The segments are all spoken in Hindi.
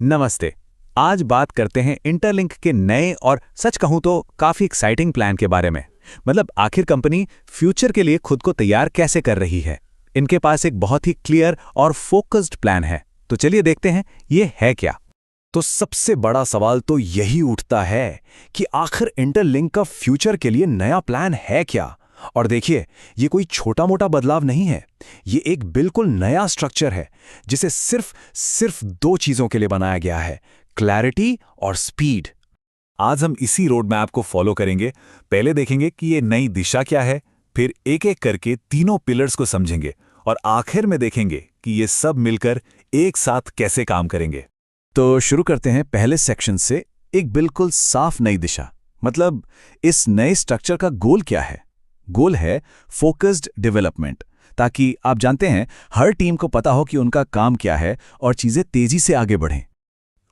नमस्ते। आज बात करते हैं इंटरलिंक के नए और सच कहूं तो काफी एक्साइटिंग प्लान के बारे में। मतलब आखिर कंपनी फ्यूचर के लिए खुद को तैयार कैसे कर रही है। इनके पास एक बहुत ही क्लियर और फोकस्ड प्लान है। तो चलिए देखते हैं ये है क्या। तो सबसे बड़ा सवाल तो यही उठता है कि आखिर इंटरलिंक का फ्यूचर के लिए नया प्लान है क्या। और देखिए, ये कोई छोटा-मोटा बदलाव नहीं है। ये एक बिल्कुल नया स्ट्रक्चर है जिसे सिर्फ दो चीजों के लिए बनाया गया है, क्लैरिटी और स्पीड। आज हम इसी रोड मैप को फॉलो करेंगे। पहले देखेंगे कि ये नई दिशा क्या है, फिर एक एक करके तीनों पिलर्स को समझेंगे और आखिर में देखेंगे कि ये सब मिलकर एक साथ कैसे काम करेंगे। तो शुरू करते हैं पहले सेक्शन से, एक बिल्कुल साफ नई दिशा। मतलब इस नए स्ट्रक्चर का गोल क्या है? गोल है फोकस्ड डेवलपमेंट, ताकि आप जानते हैं हर टीम को पता हो कि उनका काम क्या है और चीजें तेजी से आगे बढ़ें।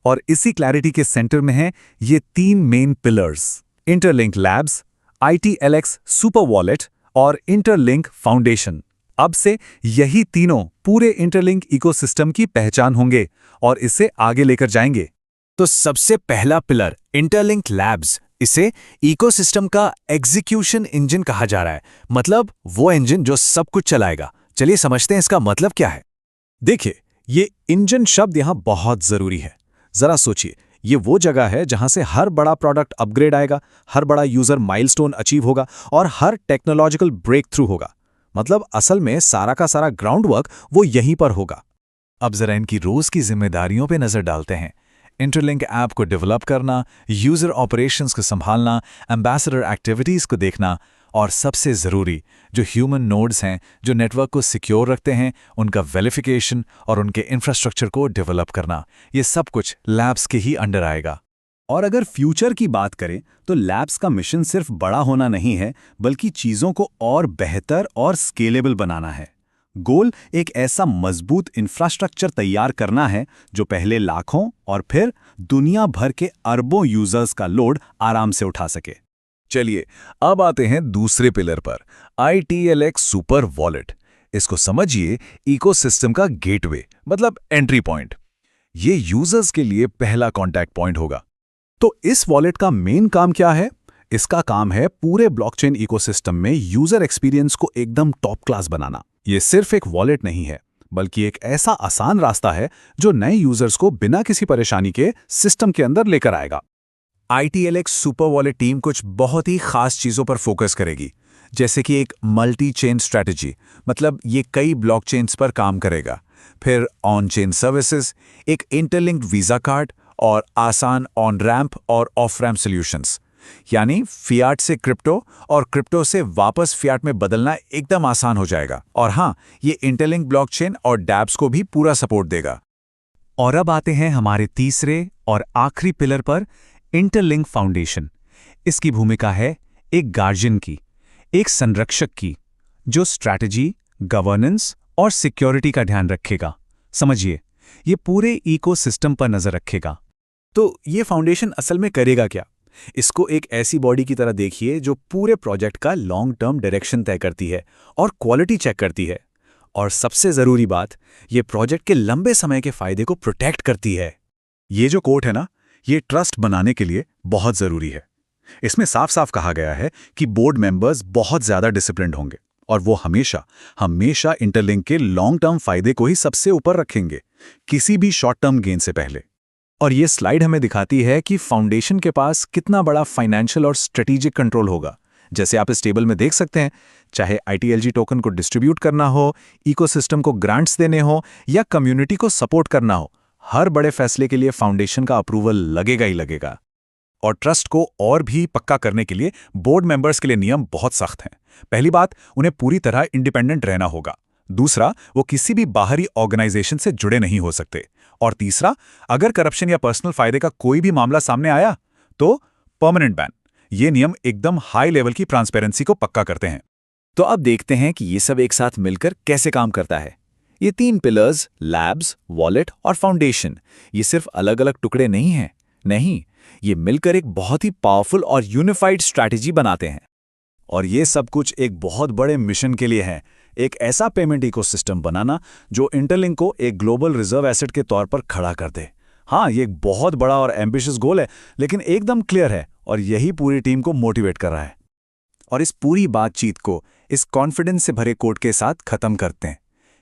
और इसी क्लैरिटी के सेंटर में हैं ये तीन main pillars, interlink labs, ITLX super wallet और इंटरलिंक फाउंडेशन। अब से यही तीनों पूरे इंटरलिंक इकोसिस्टम की पहचान होंगे और इसे आगे लेकर जाएंगे। तो सबसे पहला पिलर इंटरलिंक लैब्स, इसे इकोसिस्टम का एग्जीक्यूशन इंजन कहा जा रहा है। मतलब वो इंजन जो सब कुछ चलाएगा। चलिए समझते हैं इसका मतलब क्या है। देखिए, ये इंजन शब्द यहां बहुत जरूरी है। जरा सोचिए, ये वो जगह है जहां से हर बड़ा प्रोडक्ट अपग्रेड आएगा, हर बड़ा यूजर माइलस्टोन अचीव होगा और हर टेक्नोलॉजिकल ब्रेक थ्रू होगा। मतलब असल में सारा का सारा ग्राउंड वर्क वो यहीं पर होगा। अब जरा इनकी रोज की जिम्मेदारियों पे नजर डालते हैं। इंटरलिंक ऐप को डेवलप करना, यूजर ऑपरेशंस को संभालना, एम्बेसडर एक्टिविटीज को देखना और सबसे ज़रूरी जो ह्यूमन नोड्स हैं जो नेटवर्क को सिक्योर रखते हैं, उनका वेरिफिकेशन और उनके इंफ्रास्ट्रक्चर को डेवलप करना, ये सब कुछ लैब्स के ही अंडर आएगा। और अगर फ्यूचर की बात करें तो लैब्स का मिशन सिर्फ बड़ा होना नहीं है, बल्कि चीज़ों को और बेहतर और स्केलेबल बनाना है। गोल एक ऐसा मजबूत इंफ्रास्ट्रक्चर तैयार करना है जो पहले लाखों और फिर दुनिया भर के अरबों यूजर्स का लोड आराम से उठा सके। चलिए अब आते हैं दूसरे पिलर पर, ITLX सुपर वॉलेट। इसको समझिए इकोसिस्टम का गेटवे, मतलब एंट्री पॉइंट। ये यूजर्स के लिए पहला कॉन्टैक्ट पॉइंट होगा। तो इस वॉलेट का मेन काम क्या है? इसका काम है पूरे ब्लॉकचेन इकोसिस्टम में यूजर एक्सपीरियंस को एकदम टॉप क्लास बनाना। ये सिर्फ एक वॉलेट नहीं है, बल्कि एक ऐसा आसान रास्ता है जो नए यूजर्स को बिना किसी परेशानी के सिस्टम के अंदर लेकर आएगा। ITLX सुपर वॉलेट टीम कुछ बहुत ही खास चीजों पर फोकस करेगी, जैसे कि एक मल्टी चेन स्ट्रैटेजी, मतलब ये कई ब्लॉकचेन्स पर काम करेगा। फिर ऑन चेन सर्विसेज, एक इंटरलिंक्ड वीजा कार्ड और आसान ऑन रैंप और ऑफ रैंप सॉल्यूशंस, यानी फियाट से क्रिप्टो और क्रिप्टो से वापस फियाट में बदलना एकदम आसान हो जाएगा। और हाँ, ये इंटरलिंक ब्लॉकचेन और डैप्स को भी पूरा सपोर्ट देगा। और अब आते हैं हमारे तीसरे और आखिरी पिलर पर, इंटरलिंक फाउंडेशन। इसकी भूमिका है एक गार्जियन की, एक संरक्षक की, जो स्ट्रैटेजी, गवर्नेंस और सिक्योरिटी का ध्यान रखेगा। समझिए, ये पूरे इकोसिस्टम पर नजर रखेगा। तो ये फाउंडेशन असल में करेगा क्या? इसको एक ऐसी बॉडी की तरह देखिए जो पूरे प्रोजेक्ट का लॉन्ग टर्म डायरेक्शन तय करती है और क्वालिटी चेक करती है। और सबसे जरूरी बात, ये प्रोजेक्ट के लंबे समय के फायदे को प्रोटेक्ट करती है। ये जो कोट है ना, ये ट्रस्ट बनाने के लिए बहुत जरूरी है। इसमें साफ साफ कहा गया है कि बोर्ड मेंबर्स बहुत ज्यादा डिसिप्लिन्ड होंगे और वो हमेशा इंटरलिंक के लॉन्ग टर्म फायदे को ही सबसे ऊपर रखेंगे, किसी भी शॉर्ट टर्म गेन से पहले। और ये स्लाइड हमें दिखाती है कि फाउंडेशन के पास कितना बड़ा फाइनेंशियल और स्ट्रेटेजिक कंट्रोल होगा। जैसे आप इस टेबल में देख सकते हैं, चाहे ITLG टोकन को डिस्ट्रीब्यूट करना हो, इकोसिस्टम को ग्रांट्स देने हो या कम्युनिटी को सपोर्ट करना हो, हर बड़े फैसले के लिए फाउंडेशन का अप्रूवल लगेगा ही लगेगा। और ट्रस्ट को और भी पक्का करने के लिए बोर्ड मेंबर्स के लिए नियम बहुत सख्त हैं। पहली बात, उन्हें पूरी तरह इंडिपेंडेंट रहना होगा। दूसरा, वो किसी भी बाहरी ऑर्गेनाइजेशन से जुड़े नहीं हो सकते। और तीसरा, अगर करप्शन या पर्सनल फायदे का कोई भी मामला सामने आया तो परमानेंट बैन। ये नियम एकदम हाई लेवल की ट्रांसपेरेंसी को पक्का करते हैं। तो अब देखते हैं कि ये सब एक साथ मिलकर कैसे काम करता है। ये तीन पिलर्स, लैब्स, वॉलेट और फाउंडेशन, ये सिर्फ अलग अलग टुकड़े नहीं हैं। नहीं, ये मिलकर एक बहुत ही पावरफुल और यूनिफाइड स्ट्रैटेजी बनाते हैं। और ये सब कुछ एक बहुत बड़े मिशन के लिए है, एक ऐसा पेमेंट इकोसिस्टम बनाना जो इंटरलिंक को एक ग्लोबल रिजर्व एसेट के तौर पर खड़ा कर दे। हाँ, ये एक बहुत बड़ा और एम्बिशियस गोल है, लेकिन एकदम क्लियर है और यही पूरी टीम को मोटिवेट कर रहा है। और इस पूरी बातचीत को इस कॉन्फिडेंस से भरे कोट के साथ खत्म करते हैं।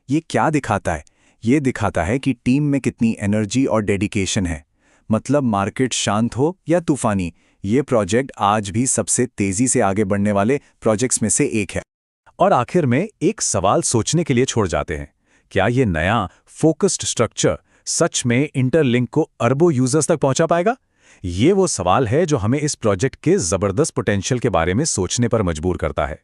ये क्या दिखाता है? ये दिखाता है कि टीम में कितनी एनर्जी और डेडिकेशन है। मतलब मार्केट शांत हो या तूफानी, ये प्रोजेक्ट आज भी सबसे तेजी से आगे बढ़ने वाले प्रोजेक्ट्स में से एक है। और आखिर में एक सवाल सोचने के लिए छोड़ जाते हैं, क्या ये नया फोकस्ड स्ट्रक्चर सच में इंटरलिंक को अरबों यूजर्स तक पहुंचा पाएगा? ये वो सवाल है जो हमें इस प्रोजेक्ट के जबरदस्त पोटेंशियल के बारे में सोचने पर मजबूर करता है।